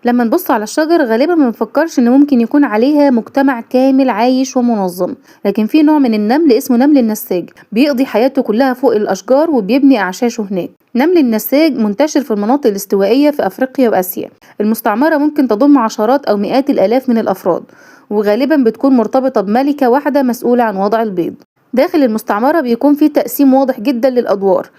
لما نبص على الشجر غالبا ما بنفكرش إن ممكن يكون عليها مجتمع كامل عايش ومنظم، لكن في نوع من النمل اسمه نمل النساج بيقضي حياته كلها فوق الأشجار وبيبني أعشاشه هناك. نمل النساج منتشر في المناطق الاستوائية في أفريقيا وآسيا. المستعمرة ممكن تضم عشرات أو مئات الآلاف من الأفراد، وغالبا بتكون مرتبطة بملكة واحدة مسؤولة عن وضع البيض. داخل المستعمرة بيكون في تقسيم واضح جدا للأدوار.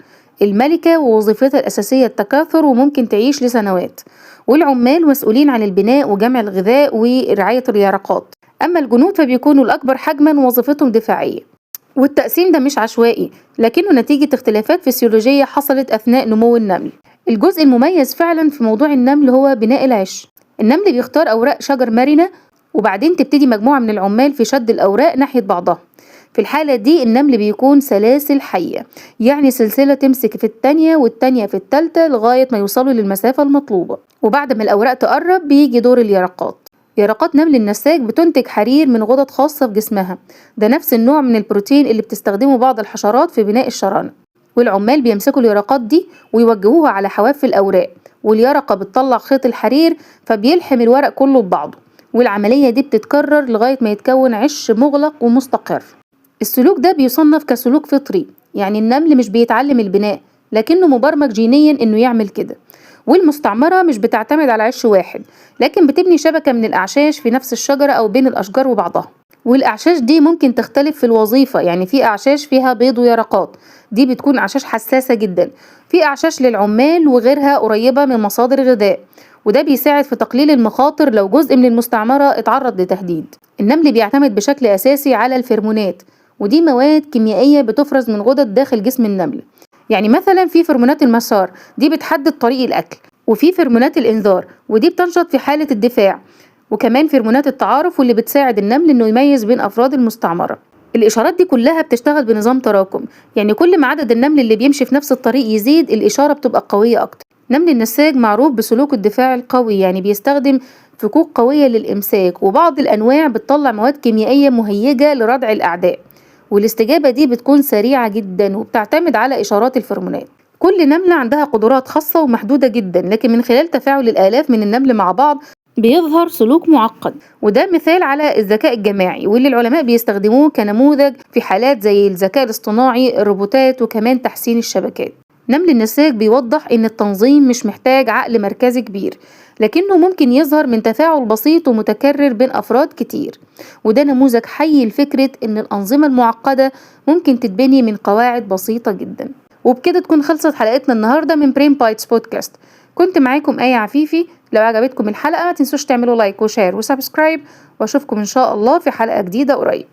الملكة ووظيفتها الأساسية التكاثر وممكن تعيش لسنوات، والعمال مسؤولين عن البناء وجمع الغذاء ورعاية اليرقات. أما الجنود فبيكونوا الأكبر حجما ووظيفتهم دفاعية. والتقسيم ده مش عشوائي، لكنه نتيجة اختلافات فسيولوجية حصلت أثناء نمو النمل. الجزء المميز فعلا في موضوع النمل هو بناء العش. النمل بيختار أوراق شجر مرنة، وبعدين تبتدي مجموعة من العمال في شد الأوراق ناحية بعضها. في الحالة دي النمل بيكون سلاسل حية، يعني سلسلة تمسك في التانية والتانية في التالتة لغاية ما يوصلوا للمسافة المطلوبة. وبعد ما الأوراق تقرب بيجي دور اليرقات. يرقات نمل النساج بتنتج حرير من غدد خاصة في جسمها، ده نفس النوع من البروتين اللي بتستخدمه بعض الحشرات في بناء الشرانة. والعمال بيمسكوا اليرقات دي ويوجهوها على حواف الأوراق، واليرقة بتطلع خيط الحرير فبيلحم الورق كله ببعضه، والعملية دي بتتكرر لغاية ما يتكون عش مغلق ومستقر. السلوك ده بيصنف كسلوك فطري، يعني النمل مش بيتعلم البناء، لكنه مبرمج جينيا انه يعمل كده. والمستعمرة مش بتعتمد على عش واحد، لكن بتبني شبكة من الأعشاش في نفس الشجرة أو بين الأشجار وبعضها. والأعشاش دي ممكن تختلف في الوظيفة، يعني في أعشاش فيها بيض ويرقات، دي بتكون أعشاش حساسة جدا. في أعشاش للعمال وغيرها قريبة من مصادر غذاء، وده بيساعد في تقليل المخاطر لو جزء من المستعمرة اتعرض لتهديد. النمل بيعتمد بشكل أساسي على الفيرمونات، ودي مواد كيميائية بتفرز من غدد داخل جسم النمل. يعني مثلا في فيرمونات المسار، دي بتحدد طريق الأكل، وفي فيرمونات الإنذار ودي بتنشط في حالة الدفاع، وكمان فيرمونات التعارف واللي بتساعد النمل إنه يميز بين أفراد المستعمرة. الإشارات دي كلها بتشتغل بنظام تراكم، يعني كل ما عدد النمل اللي بيمشي في نفس الطريق يزيد الإشارة بتبقى قوية أكتر. نمل النساج معروف بسلوك الدفاع القوي، يعني بيستخدم فكوك قوية للإمساك، وبعض الأنواع بتطلع مواد كيميائية مهيجة لردع الأعداء، والاستجابة دي بتكون سريعة جدا وبتعتمد على إشارات الفرمونات. كل نملة عندها قدرات خاصة ومحدودة جدا، لكن من خلال تفاعل الآلاف من النمل مع بعض بيظهر سلوك معقد، وده مثال على الذكاء الجماعي واللي العلماء بيستخدموه كنموذج في حالات زي الذكاء الاصطناعي، الروبوتات، وكمان تحسين الشبكات. نمل النساج بيوضح إن التنظيم مش محتاج عقل مركزي كبير، لكنه ممكن يظهر من تفاعل بسيط ومتكرر بين أفراد كتير. وده نموذج حي لفكرة إن الأنظمة المعقدة ممكن تتبني من قواعد بسيطة جدا. وبكده تكون خلصت حلقتنا النهاردة من برين بايتس بودكاست. كنت معاكم آية عفيفي. لو عجبتكم الحلقة ما تنسوش تعملوا لايك وشير وسبسكرايب، واشوفكم إن شاء الله في حلقة جديدة قريب.